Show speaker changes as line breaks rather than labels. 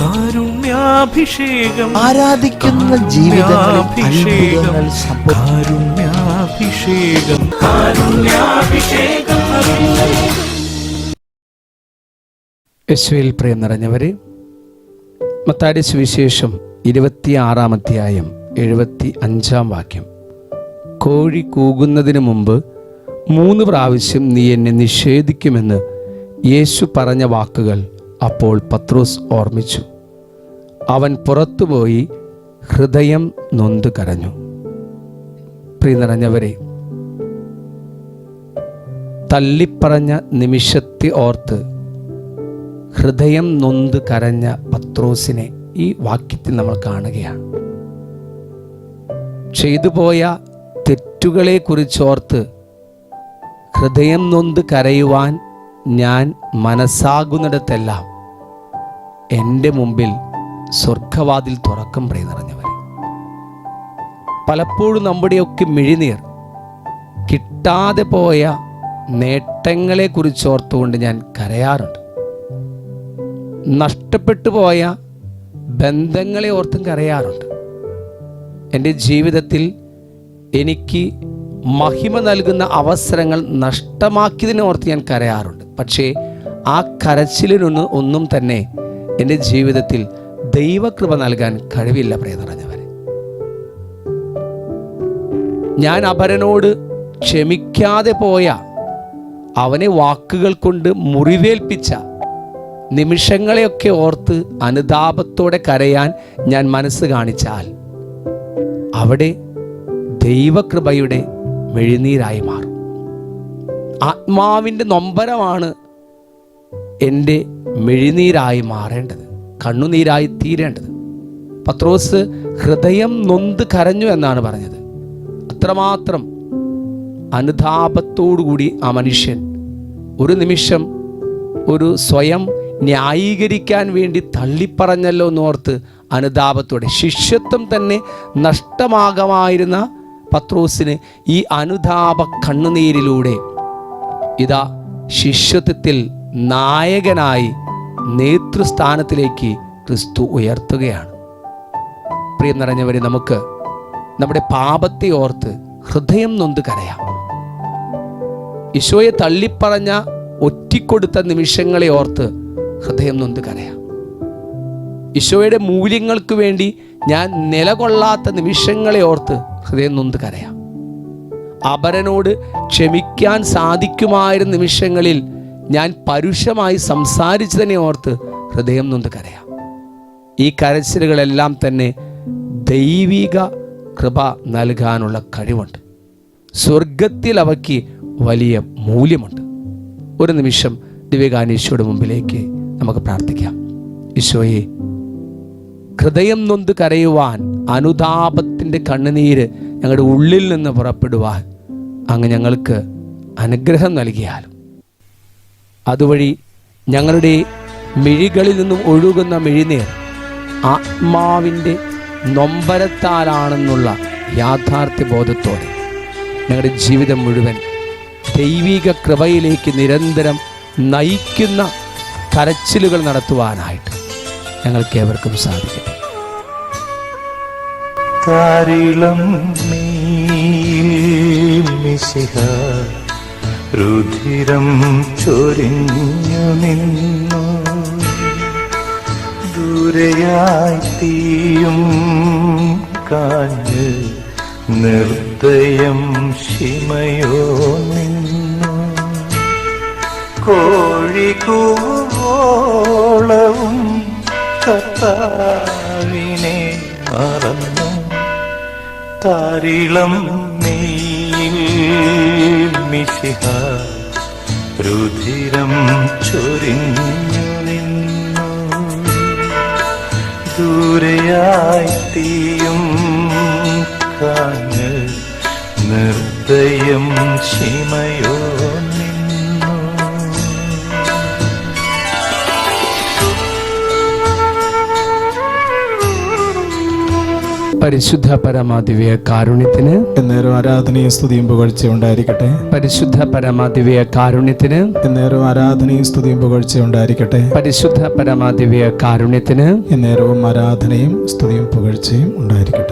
കാരുണ്യാഭിഷേകം,
ആരാധിക്കുന്ന ജീവിതങ്ങളിൽ അത്ഭുതങ്ങൾ
കാരുണ്യാഭിഷേകം, കാരുണ്യാഭിഷേകം.
യേശുവിൽ പ്രിയം നിറഞ്ഞവരെ, മത്തായിയുടെ സുവിശേഷം 26-ാം അധ്യായം 75-ാം വാക്യം. കോഴി കൂകുന്നതിന് മുമ്പ് 3 പ്രാവശ്യം നീ എന്നെ നിഷേധിക്കുമെന്ന് യേശു പറഞ്ഞ വാക്കുകൾ അപ്പോൾ പത്രോസ് ഓർമ്മിച്ചു. അവൻ പുറത്തുപോയി ഹൃദയം നൊന്ത് കരഞ്ഞു. പ്രിയ നിറഞ്ഞവരെ, തള്ളിപ്പറഞ്ഞ നിമിഷത്തെ ഓർത്ത് ഹൃദയം നൊന്ത് കരഞ്ഞ പത്രോസിനെ ഈ വാക്യത്തിൽ നമ്മൾ കാണുകയാണ്. ചെയ്തുപോയ തെറ്റുകളെ കുറിച്ചോർത്ത് ഹൃദയം നൊന്ത് കരയുവാൻ ഞാൻ മനസ്സാകുന്നിടത്തെല്ലാം എൻ്റെ മുമ്പിൽ സ്വർഗവാതിൽ തുറക്കും. പ്രിയ നിറഞ്ഞവരെ, പലപ്പോഴും നമ്മുടെയൊക്കെ മിഴിനീർ കിട്ടാതെ പോയ നേട്ടങ്ങളെ കുറിച്ചോർത്തുകൊണ്ട് ഞാൻ കരയാറുണ്ട്. നഷ്ടപ്പെട്ടു പോയ ബന്ധങ്ങളെ ഓർത്തും കരയാറുണ്ട്. എൻ്റെ ജീവിതത്തിൽ എനിക്ക് മഹിമ നൽകുന്ന അവസരങ്ങൾ നഷ്ടമാക്കിയതിനെ ഓർത്ത് ഞാൻ കരയാറുണ്ട്. പക്ഷേ ആ കരച്ചിലിനൊന്നും തന്നെ എൻ്റെ ജീവിതത്തിൽ ദൈവകൃപ നൽകാൻ കഴിവില്ല. പ്രിയ നിറഞ്ഞവരെ, ഞാൻ അപരനോട് ക്ഷമിക്കാതെ പോയ, അവനെ വാക്കുകൾ കൊണ്ട് മുറിവേൽപ്പിച്ച നിമിഷങ്ങളെയൊക്കെ ഓർത്ത് അനുതാപത്തോടെ കരയാൻ ഞാൻ മനസ്സ് കാണിച്ചാൽ അവിടെ ദൈവകൃപയുടെ മെഴുനീരായി മാറും. ആത്മാവിൻ്റെ നൊമ്പരമാണ് എൻ്റെ മെഴുനീരായി മാറേണ്ടത്, കണ്ണുനീരായി തീരേണ്ടത്. പത്രോസ് ഹൃദയം നൊന്ത് കരഞ്ഞു എന്നാണ് പറഞ്ഞത്. അത്രമാത്രം അനുതാപത്തോടുകൂടി ആ മനുഷ്യൻ ഒരു നിമിഷം ഒരു സ്വയം ന്യായീകരിക്കാൻ വേണ്ടി തള്ളിപ്പറഞ്ഞല്ലോ എന്നോർത്ത് അനുതാപത്തോടെ, ശിഷ്യത്വം തന്നെ നഷ്ടമാകമായിരുന്ന പത്രോസിന് ഈ അനുതാപ കണ്ണുനീരിലൂടെ ഇതാ ശിഷ്യത്വത്തിൽ നായകനായി നേതൃസ്ഥാനത്തിലേക്ക് ക്രിസ്തു ഉയർത്തുകയാണ്. പ്രിയം നിറഞ്ഞവരെ, നമുക്ക് നമ്മുടെ പാപത്തെ ഓർത്ത് ഹൃദയം നൊന്ത് കരയാം. ഈശോയെ തള്ളിപ്പറഞ്ഞ ഒറ്റിക്കൊടുത്ത നിമിഷങ്ങളെ ഓർത്ത് ഹൃദയം നൊന്ത് കരയാം. ഈശോയുടെ മൂല്യങ്ങൾക്ക് വേണ്ടി ഞാൻ നിലകൊള്ളാത്ത നിമിഷങ്ങളെ ഓർത്ത് ഹൃദയം നൊന്ത് കരയാം. അപരനോട് ക്ഷമിക്കാൻ സാധിക്കുമായിരുന്ന നിമിഷങ്ങളിൽ ഞാൻ പരുഷമായി സംസാരിച്ചതിനെ ഓർത്ത് ഹൃദയം നൊന്ത് കരയാം. ഈ കരച്ചിലുകളെല്ലാം തന്നെ ദൈവിക കൃപ നൽകാനുള്ള കഴിവുണ്ട്. സ്വർഗത്തിൽ അവയ്ക്ക് വലിയ മൂല്യമുണ്ട്. ഒരു നിമിഷം ദിവ്യകാനീശോയുടെ മുമ്പിലേക്ക് നമുക്ക് പ്രാർത്ഥിക്കാം. ഈശോയെ, ഹൃദയം നൊന്ത് കരയുവാൻ, അനുതാപത്തിൻ്റെ കണ്ണുനീര് ഞങ്ങളുടെ ഉള്ളിൽ നിന്ന് പുറപ്പെടുവാൻ അങ്ങ് ഞങ്ങൾക്ക് അനുഗ്രഹം നൽകിയാലും, അതുവഴി ഞങ്ങളുടെ മിഴികളിൽ നിന്നും ഒഴുകുന്ന മിഴിനീർ ആത്മാവിൻ്റെ നൊമ്പരത്താലാണെന്നുള്ള യാഥാർത്ഥ്യ ബോധത്തോടെ ഞങ്ങളുടെ ജീവിതം മുഴുവൻ ദൈവിക കൃപയിലേക്ക് നിരന്തരം നയിക്കുന്ന കരച്ചിലുകൾ നടത്തുവാനായിട്ട് ഞങ്ങൾക്ക് ഏവർക്കും സാധിക്കട്ടെ.
താരിളം മിശിഹ രുധിരം ചൊരിഞ്ഞു നിന്നു, ദൂരെയായി തീയും കാഞ്ഞ് നിർദ്ദയം ശിമയോ നിന്നു, കോഴിക്കൂവോളവും കർത്താവിനെ മറന്നു. താരിളം മിശിഹ രുധിരം ചൊരിഞ്ഞു നിന്നു, ദൂരെയായി തീയും കാഞ്ഞ് നിർദ്ദയം ശിമയോ നിന്നു.
പരിശുദ്ധ പരമാദിവ്യ കാരുണ്യത്തിന്
എന്നേരം ആരാധനയും സ്തുതിയും പുകഴ്ചയും ഉണ്ടായിരിക്കട്ടെ.
പരിശുദ്ധ പരമാദിവ്യ കാരുണ്യത്തിന്
എന്നേരവും ആരാധനയും സ്തുതിയും പുകഴ്ചയും ഉണ്ടായിരിക്കട്ടെ.
പരിശുദ്ധ പരമാദിവ്യ കാരുണ്യത്തിന്
എന്നേരവും ആരാധനയും സ്തുതിയും പുകഴ്ചയും ഉണ്ടായിരിക്കട്ടെ.